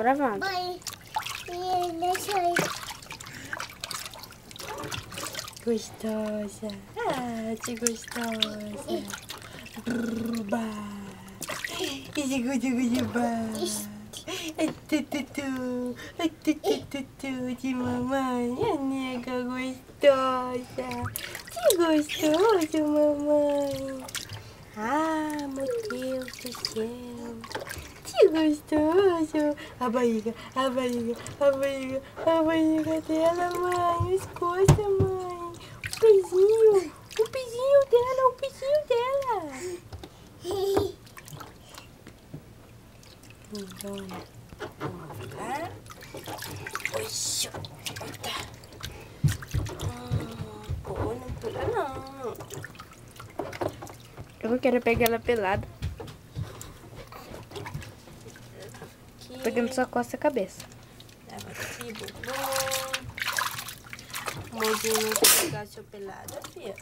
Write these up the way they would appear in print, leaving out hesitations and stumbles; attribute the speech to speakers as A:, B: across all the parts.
A: gravando.
B: Mãe, deixa aí.
A: Gostosa. Ah, que gostosa. Brrba. De mamãe. A nega gostosa. Que gostoso, mamãe. Ah, meu Deus do céu. Que gostoso. A barriga, a barriga, a barriga, a barriga dela, mãe. As costas, mãe. O pezinho dela, o pezinho dela. Lindona. Vamos lá. Oxi. Tá. Não pula não. Eu não quero pegar ela pelada. Pegando só costa a cabeça. Leva aqui, bumbum. O mozinho não quer pegar seu pelado, filha.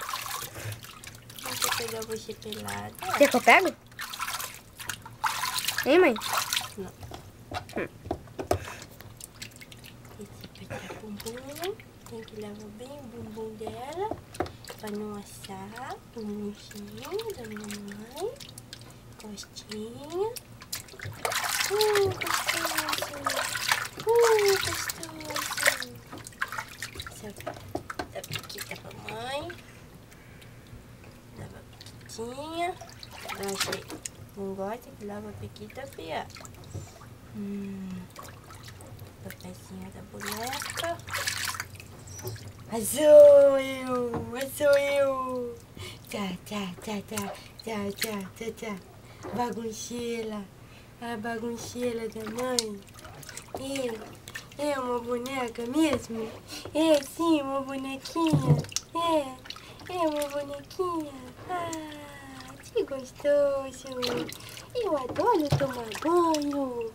A: Não quer pegar você pelada. Quer que eu pego? Hein, mãe? Não. Esse aqui é bumbum. Tem que lavar bem o bumbum dela. Pra não assar o bumbumzinho da mamãe. Costinha. Gostoso. Gostoso. Essa piquita pra mãe. Lava a piquitinha. Não gosta que lava a piquita, fia? Papeizinho da boneca. Sou eu. Tá. Bagunceira. A bagunceira da mãe. É uma boneca mesmo? É sim, uma bonequinha. É uma bonequinha. Ah, que gostoso. Eu adoro tomar banho.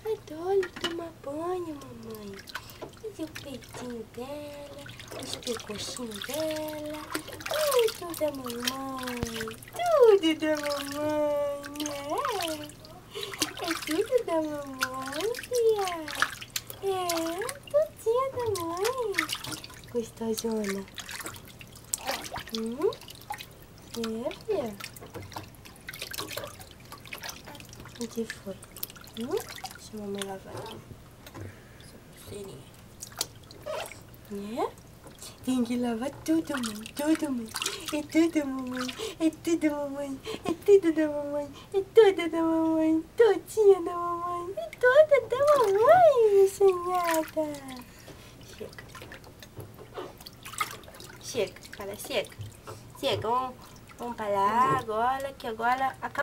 A: Adoro tomar banho, mamãe. Esse é o peitinho dela, os pecochinhos dela. Tudo da mamãe. Tudo da mamãe. É tudo da mamãe, filha. É, tudinho da mãe. Gostosona. É, filha. Onde foi? Deixa a mamãe lavar aqui. Essa pulseirinha. Né? Tem que lavar tudo, mãe. Tudo, mãe. É tudo, mamãe. É tudo, mamãe. É tudo da mamãe. É tudo da mamãe. Todinha da mamãe. É toda da mamãe, sonhada. Chega. Chega. Fala, chega. Chega. Vamos parar agora, que agora acabou.